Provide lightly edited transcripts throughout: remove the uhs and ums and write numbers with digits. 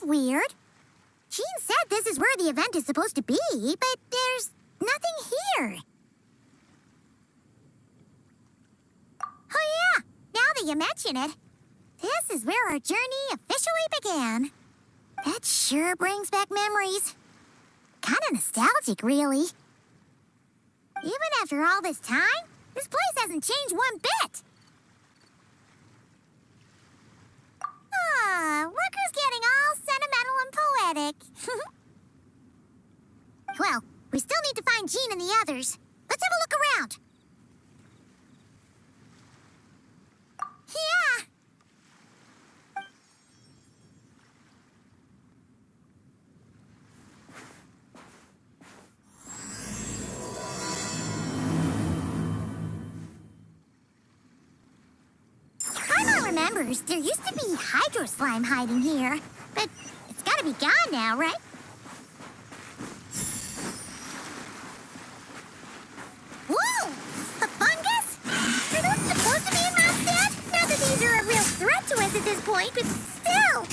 weird. Jean said this is where the event is supposed to be, but there's nothing here. Oh yeah, now that you mention it, this is where our journey officially began. That sure brings back memories. Kinda nostalgic, really. Even after all this time, this place hasn't changed one bit. Look who's getting all sentimental and poetic. Well, we still need to find Jean and the others. Let's have a look around. Yeah. Remembers, there used to be hydro slime hiding here, but it's gotta be gone now, right? Whoa! The fungus? Are those supposed to be in Mondstadt? Not that these are a real threat to us at this point, but still!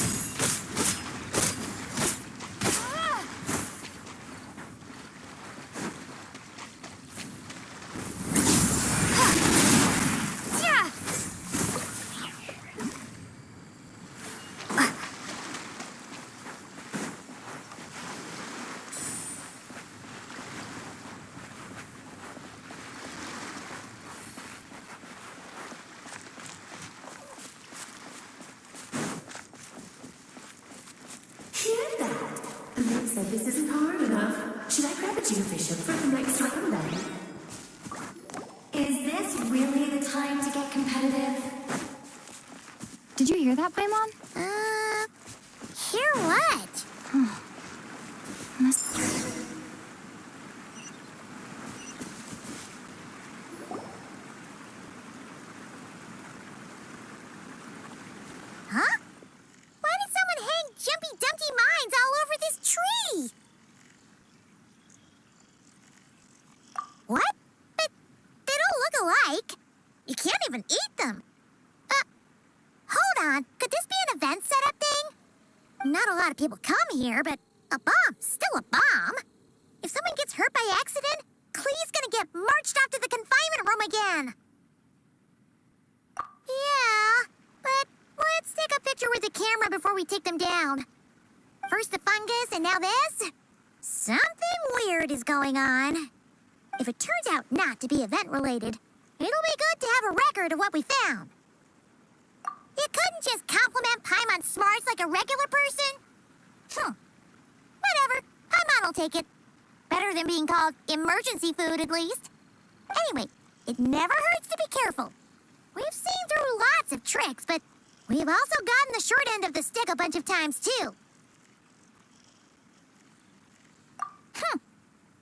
Said this isn't hard enough. Should I grab a geofishing for the next round then? Is this really the time to get competitive? Did you hear that, Paimon? Hear what? Huh? Why did someone hang Jumpy Dumpty mines all over this tree? What? But they don't look alike. You can't even eat them. Hold on. Could this be an event setup thing? Not a lot of people come here, but a bomb's still a bomb. If someone gets hurt by accident, Clee's gonna get marched off to the confinement room again. Yeah, but let's take a picture with the camera before we take them down. First the fungus, and now this? Something weird is going on. If it turns out not to be event-related, it'll be good to have a record of what we found. You couldn't just compliment Paimon's smarts like a regular person? Whatever. Paimon will take it. Better than being called emergency food, at least. Anyway, it never hurts to be careful. We've seen through lots of tricks, but we've also gotten the short end of the stick a bunch of times, too.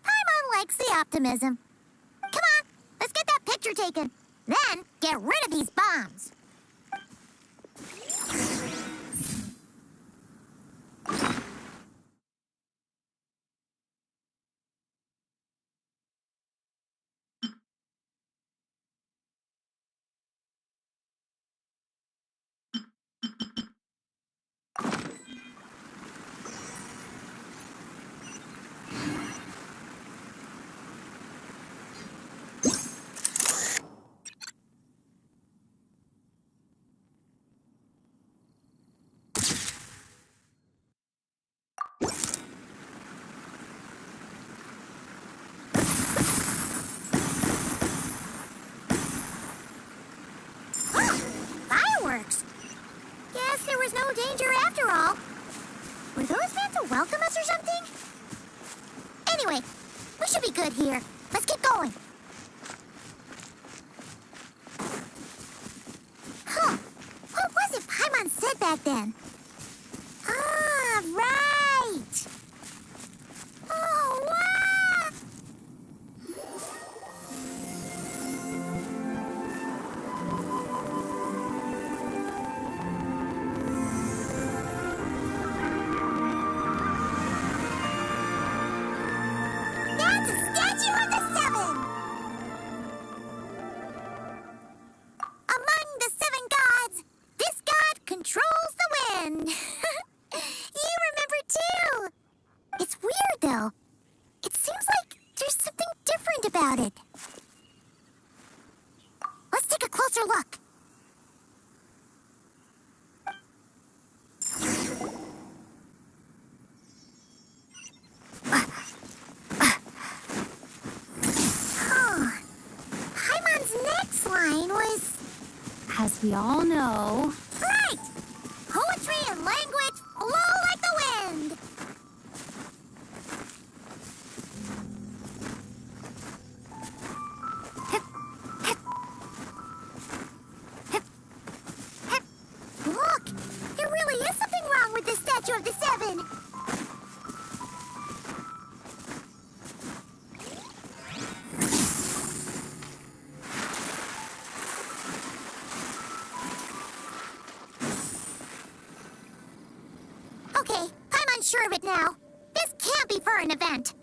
Paimon likes the optimism. Come on, let's get that picture taken. Then, get rid of these bombs. Guess there was no danger after all. Were those meant to welcome us or something? Anyway, we should be good here. Let's get going. What was it Paimon said back then? Ah, right! Oh, wow! Controls the wind. closer look. Paimon's next line was... As we all know... Right! Poetry and language flow like the wind! Hip, hip. Hip, hip. Look! There really is something wrong with the statue of the Seven! Okay, I'm unsure of it now. This can't be for an event.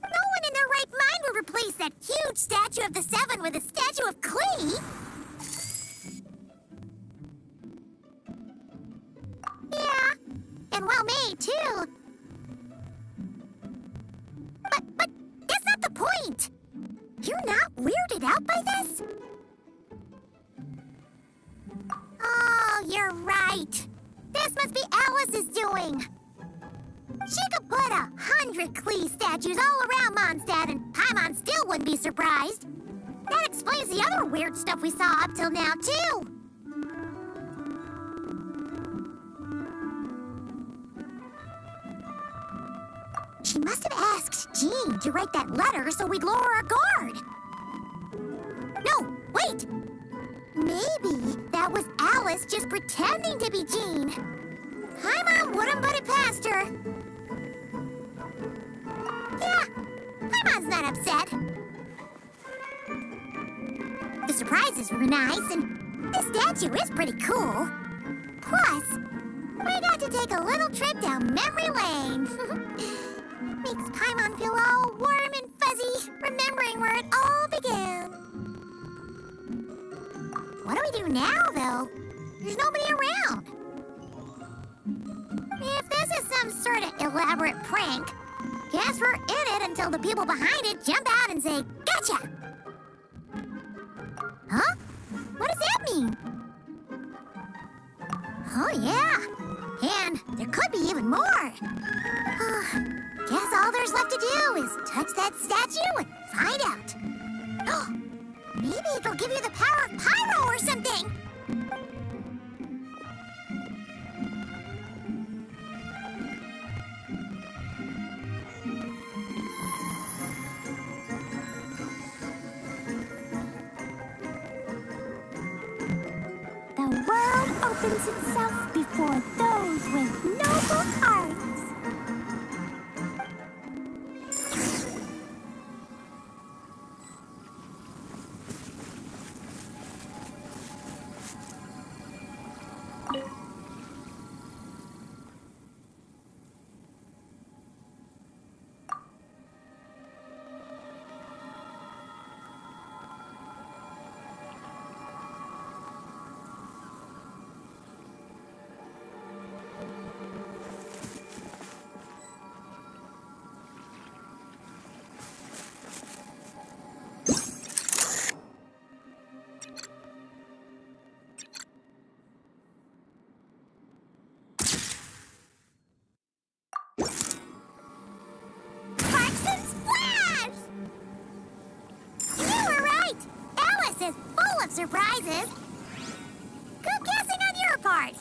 No one in their right mind would replace that huge statue of the Seven with a statue of Klee. Yeah, and well made, too. But that's not the point. You're not weirded out by this? Oh, you're right. This must be Alice's doing. She could put 100 Klee statues all around Mondstadt and Paimon still wouldn't be surprised. That explains the other weird stuff we saw up till now, too. She must have asked Jean to write that letter so we'd lower our guard. No, wait! Maybe that was Alice just pretending to be Jean. Paimon wouldn't put it past her. Yeah, Paimon's not upset. The surprises were nice, and this statue is pretty cool. Plus, we got to take a little trip down memory lane. Makes Paimon feel all warm and fuzzy, remembering where it all began. What do we do now, though? There's nobody around. If this is some sort of elaborate prank, guess we're in it until the people behind it jump out and say, "Gotcha!" Huh? What does that mean? Oh, yeah. And there could be even more. Guess all there's left to do is touch that statue and find out. Maybe it'll give you the power of pyro or something. The world opens itself before those with noble hearts. Surprises. Good guessing on your part.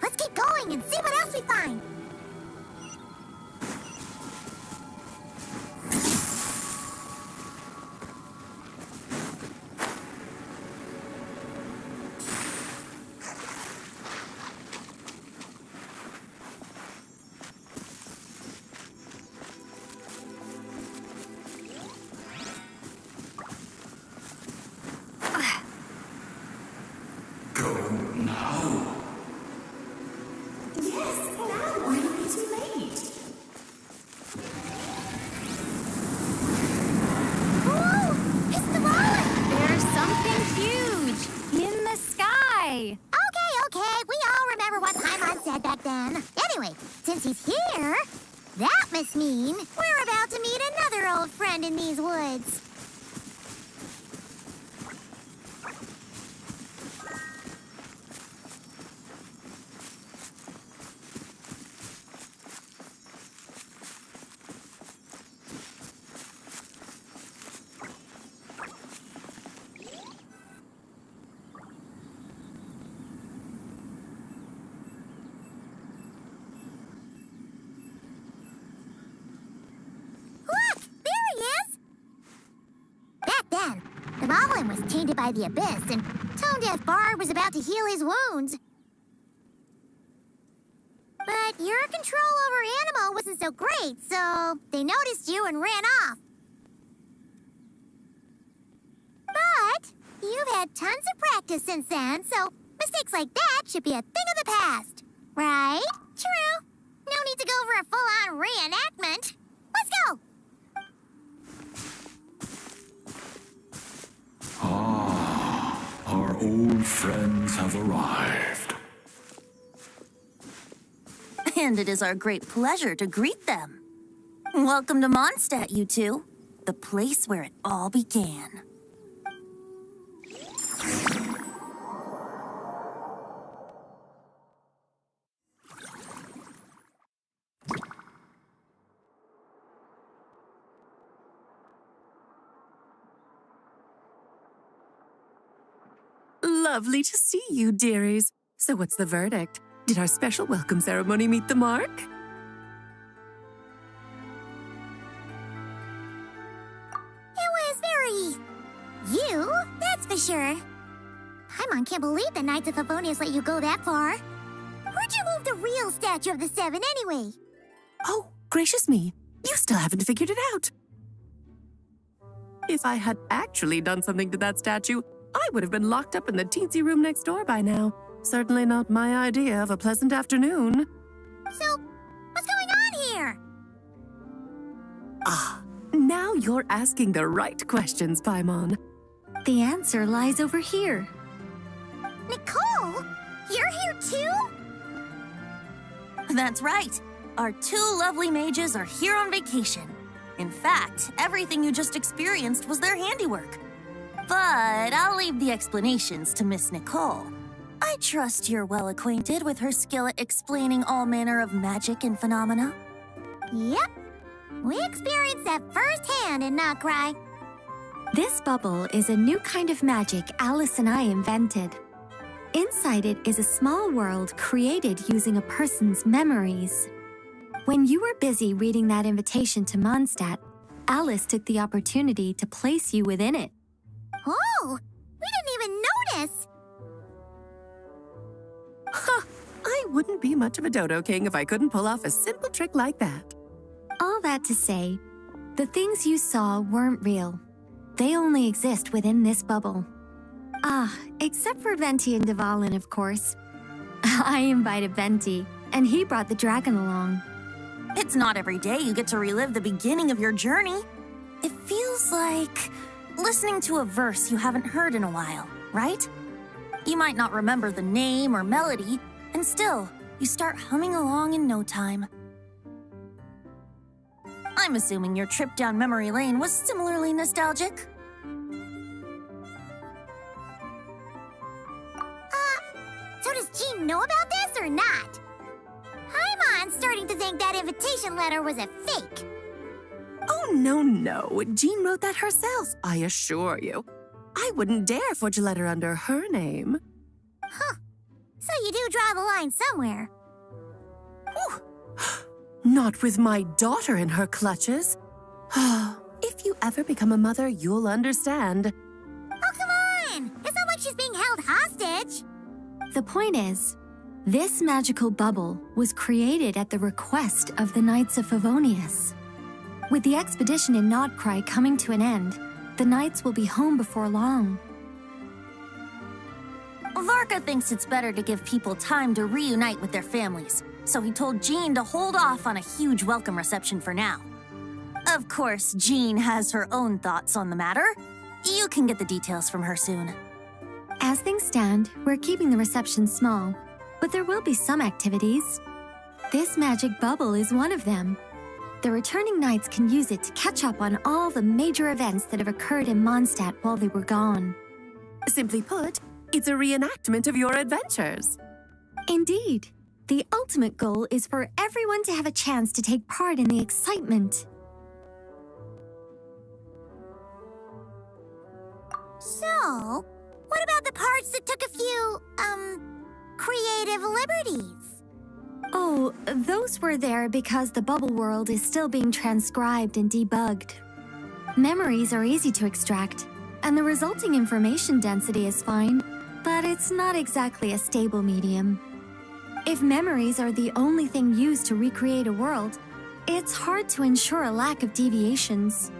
Let's keep going and see what else we find. Since he's here, that must mean we're about to meet another old friend in these woods. The ballin was tainted by the abyss, and Tone-Deaf Bard was about to heal his wounds. But your control over Animo wasn't so great, so they noticed you and ran off. But you've had tons of practice since then, so mistakes like that should be a thing of the past. Right? True. No need to go over a full-on reenactment. Let's go! Our old friends have arrived. And it is our great pleasure to greet them. Welcome to Mondstadt, you two. The place where it all began. Lovely to see you, dearies. So what's the verdict? Did our special welcome ceremony meet the mark? It was very... you, that's for sure. Paimon can't believe the Knights of Favonius let you go that far. Where'd you move the real statue of the Seven anyway? Oh, gracious me. You still haven't figured it out. If I had actually done something to that statue, I would have been locked up in the teensy room next door by now. Certainly not my idea of a pleasant afternoon. So, what's going on here? Ah, now you're asking the right questions, Paimon. The answer lies over here. Nicole? You're here too? That's right. Our two lovely mages are here on vacation. In fact, everything you just experienced was their handiwork. But I'll leave the explanations to Miss Nicole. I trust you're well acquainted with her skill at explaining all manner of magic and phenomena. Yep. We experienced that firsthand in Notcry. This bubble is a new kind of magic Alice and I invented. Inside it is a small world created using a person's memories. When you were busy reading that invitation to Mondstadt, Alice took the opportunity to place you within it. Oh, we didn't even notice. Ha! I wouldn't be much of a dodo king if I couldn't pull off a simple trick like that. All that to say, the things you saw weren't real. They only exist within this bubble. Ah, except for Venti and Dvalin, of course. I invited Venti, and he brought the dragon along. It's not every day you get to relive the beginning of your journey. It feels like listening to a verse you haven't heard in a while, right? You might not remember the name or melody, and still, you start humming along in no time. I'm assuming your trip down memory lane was similarly nostalgic. So does Jean know about this or not? Paimon's starting to think that invitation letter was a fake. Oh, no. Jean wrote that herself, I assure you. I wouldn't dare forge a letter under her name. Huh. So you do draw the line somewhere. Whew. Not with my daughter in her clutches. If you ever become a mother, you'll understand. Oh, come on! It's not like she's being held hostage. The point is, this magical bubble was created at the request of the Knights of Favonius. With the expedition in Notcry coming to an end, the Knights will be home before long. Varka thinks it's better to give people time to reunite with their families, so he told Jean to hold off on a huge welcome reception for now. Of course, Jean has her own thoughts on the matter. You can get the details from her soon. As things stand, we're keeping the reception small, but there will be some activities. This magic bubble is one of them. The returning Knights can use it to catch up on all the major events that have occurred in Mondstadt while they were gone. Simply put, it's a reenactment of your adventures. Indeed. The ultimate goal is for everyone to have a chance to take part in the excitement. So, what about the parts that took a few, creative liberties? Oh, those were there because the bubble world is still being transcribed and debugged. Memories are easy to extract, and the resulting information density is fine, but it's not exactly a stable medium. If memories are the only thing used to recreate a world, it's hard to ensure a lack of deviations.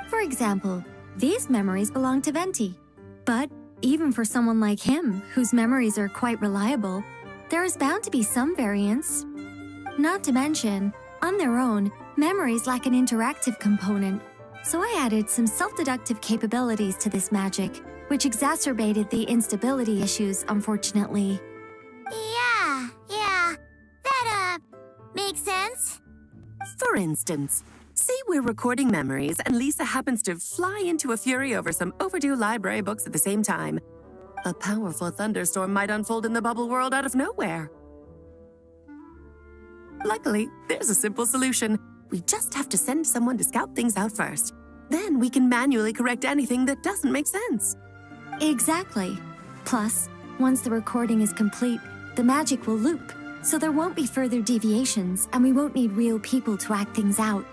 For example, these memories belong to Venti. But even for someone like him, whose memories are quite reliable, there is bound to be some variance. Not to mention, on their own, memories lack an interactive component, so I added some self-deductive capabilities to this magic, which exacerbated the instability issues, unfortunately. Yeah. That, makes sense. For instance, say we're recording memories and Lisa happens to fly into a fury over some overdue library books at the same time. A powerful thunderstorm might unfold in the bubble world out of nowhere. Luckily, there's a simple solution. We just have to send someone to scout things out first. Then we can manually correct anything that doesn't make sense. Exactly. Plus, once the recording is complete, the magic will loop, so there won't be further deviations, and we won't need real people to act things out.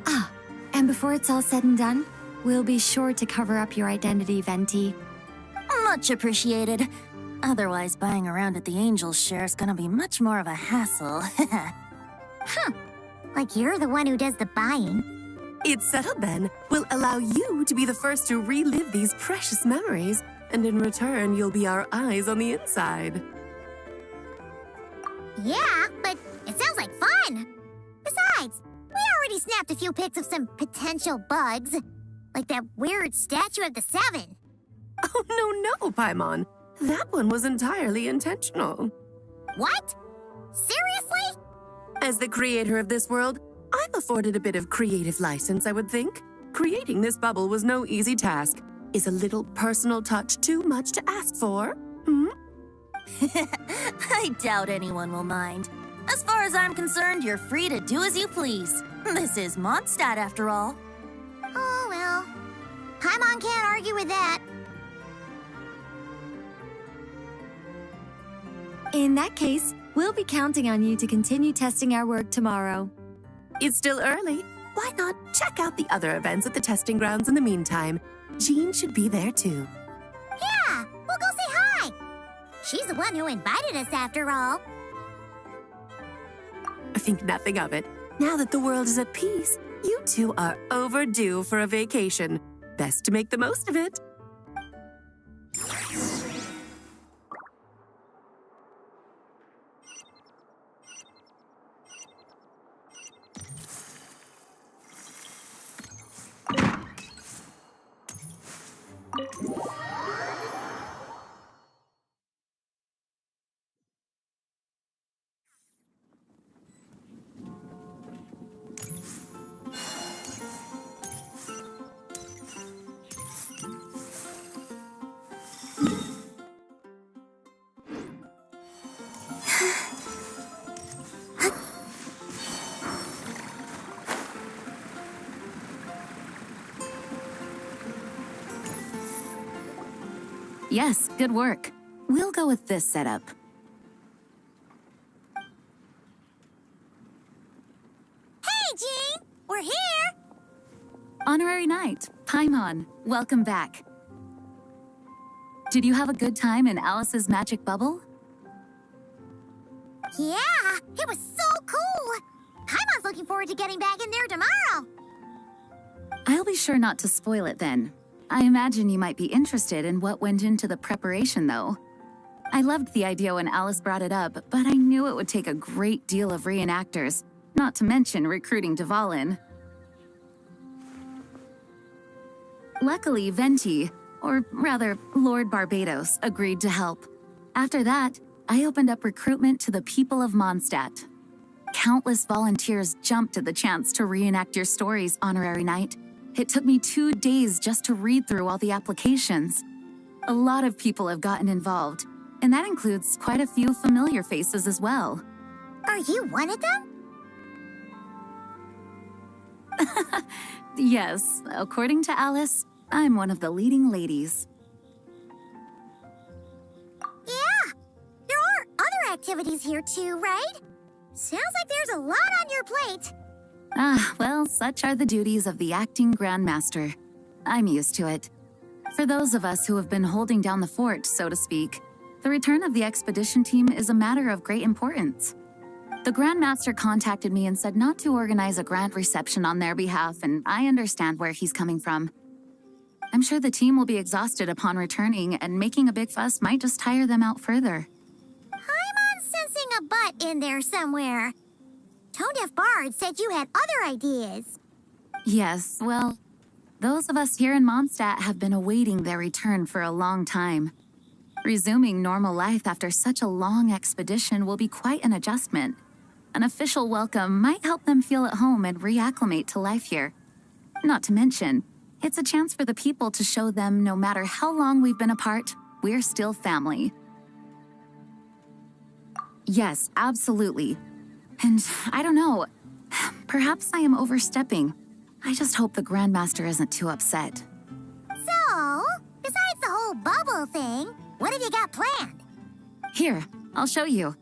Ah, and before it's all said and done, we'll be sure to cover up your identity, Venti. Much appreciated. Otherwise, buying around at the Angels share is gonna be much more of a hassle. Like you're the one who does the buying. It's settled then. We'll allow you to be the first to relive these precious memories, and in return, you'll be our eyes on the inside. Yeah, but it sounds like fun. Besides, we already snapped a few pics of some potential bugs, like that weird statue of the Seven. Oh, no, Paimon. That one was entirely intentional. What? Seriously? As the creator of this world, I'm afforded a bit of creative license, I would think. Creating this bubble was no easy task. Is a little personal touch too much to ask for? I doubt anyone will mind. As far as I'm concerned, you're free to do as you please. This is Mondstadt, after all. Oh, well. Paimon can't argue with that. In that case, we'll be counting on you to continue testing our work tomorrow. It's still early. Why not check out the other events at the testing grounds in the meantime? Jean should be there too. Yeah, we'll go say hi. She's the one who invited us, after all. I think nothing of it. Now that the world is at peace, you two are overdue for a vacation. Best to make the most of it. Yes, good work. We'll go with this setup. Hey, Jean! We're here! Honorary Knight, Paimon, welcome back. Did you have a good time in Alice's magic bubble? Yeah, it was so cool! Paimon's looking forward to getting back in there tomorrow. I'll be sure not to spoil it then. I imagine you might be interested in what went into the preparation, though. I loved the idea when Alice brought it up, but I knew it would take a great deal of reenactors, not to mention recruiting Dvalin. Luckily, Venti, or rather, Lord Barbados, agreed to help. After that, I opened up recruitment to the people of Mondstadt. Countless volunteers jumped at the chance to reenact your stories, Honorary Knight. It took me 2 days just to read through all the applications. A lot of people have gotten involved, and that includes quite a few familiar faces as well. Are you one of them? Yes, according to Alice, I'm one of the leading ladies. Yeah, there are other activities here too, right? Sounds like there's a lot on your plate. Ah, well, such are the duties of the acting Grandmaster. I'm used to it. For those of us who have been holding down the fort, so to speak, the return of the expedition team is a matter of great importance. The Grand Master contacted me and said not to organize a grand reception on their behalf, and I understand where he's coming from. I'm sure the team will be exhausted upon returning, and making a big fuss might just tire them out further. I'm sensing a butt in there somewhere. Tone-deaf Bard said you had other ideas. Yes, well, those of us here in Mondstadt have been awaiting their return for a long time. Resuming normal life after such a long expedition will be quite an adjustment. An official welcome might help them feel at home and reacclimate to life here. Not to mention, it's a chance for the people to show them no matter how long we've been apart, we're still family. Yes, absolutely. And I don't know, perhaps I am overstepping. I just hope the Grandmaster isn't too upset. So, besides the whole bubble thing, what have you got planned? Here, I'll show you.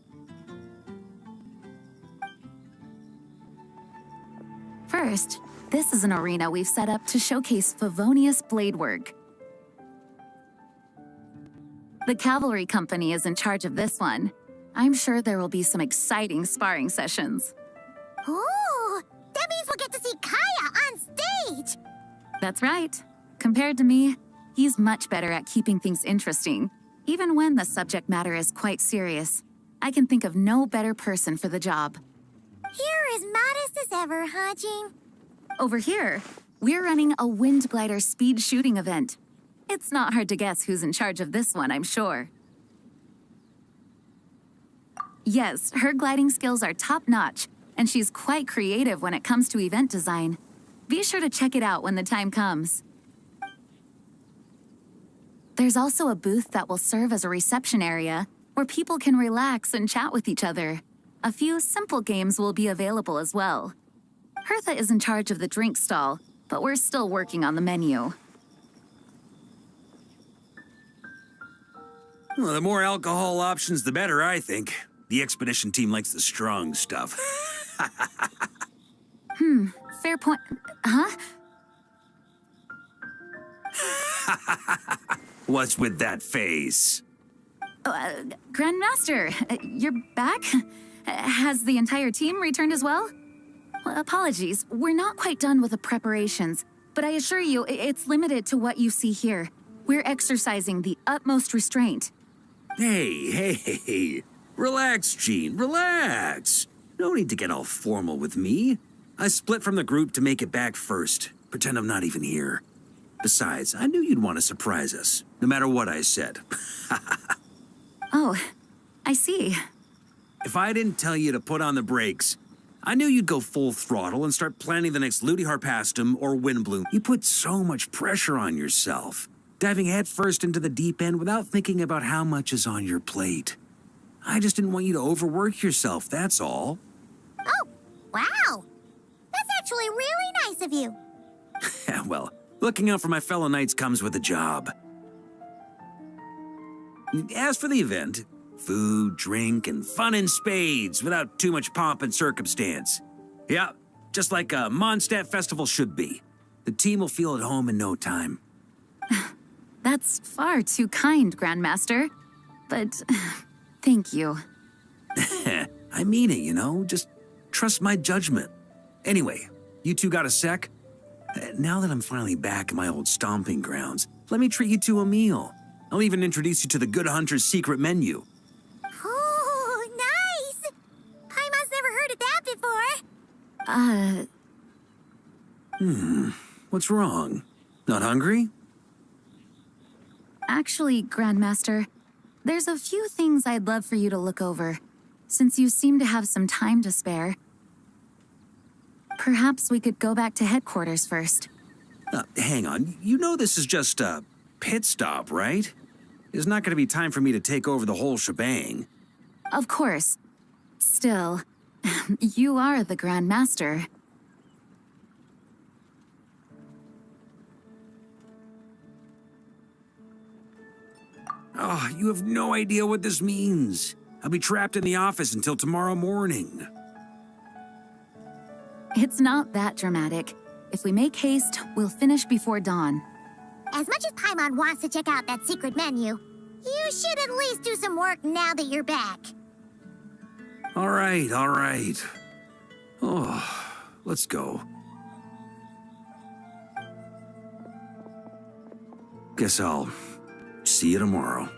First, this is an arena we've set up to showcase Favonius blade work. The Cavalry Company is in charge of this one. I'm sure there will be some exciting sparring sessions. Ooh, that means we'll get to see Kaya on stage! That's right. Compared to me, he's much better at keeping things interesting, even when the subject matter is quite serious. I can think of no better person for the job. You're as modest as ever, huh, Jean? Over here, we're running a wind glider speed shooting event. It's not hard to guess who's in charge of this one, I'm sure. Yes, her gliding skills are top-notch, and she's quite creative when it comes to event design. Be sure to check it out when the time comes. There's also a booth that will serve as a reception area where people can relax and chat with each other. A few simple games will be available as well. Hertha is in charge of the drink stall, but we're still working on the menu. Well, the more alcohol options, the better, I think. The expedition team likes the strong stuff. Fair point. Huh? What's with that face? Grandmaster, you're back? Has the entire team returned as well? Well, apologies, we're not quite done with the preparations, but I assure you, it's limited to what you see here. We're exercising the utmost restraint. Hey. Relax, Gene, relax. No need to get all formal with me. I split from the group to make it back first. Pretend I'm not even here. Besides, I knew you'd want to surprise us, no matter what I said. Oh, I see. If I didn't tell you to put on the brakes, I knew you'd go full throttle and start planning the next Ludi Harpastum or Windbloom. You put so much pressure on yourself, diving headfirst into the deep end without thinking about how much is on your plate. I just didn't want you to overwork yourself, that's all. Oh, wow! That's actually really nice of you. Well, looking out for my fellow knights comes with the job. As for the event, food, drink, and fun in spades without too much pomp and circumstance. Yeah, just like a Mondstadt festival should be. The team will feel at home in no time. That's far too kind, Grandmaster. But thank you. I mean it, you know? Just trust my judgment. Anyway, you two got a sec? Now that I'm finally back in my old stomping grounds, let me treat you to a meal. I'll even introduce you to the Good Hunter's secret menu. Oh, nice! Paimon's never heard of that before. What's wrong? Not hungry? Actually, Grandmaster, there's a few things I'd love for you to look over, since you seem to have some time to spare. Perhaps we could go back to headquarters first. Hang on. You know this is just a pit stop, right? There's not going to be time for me to take over the whole shebang. Of course. Still, you are the Grand Master. Oh, you have no idea what this means. I'll be trapped in the office until tomorrow morning. It's not that dramatic. If we make haste, we'll finish before dawn. as much as Paimon wants to check out that secret menu, you should at least do some work now that you're back. All right, all right. Oh, let's go. Guess I'll see you tomorrow.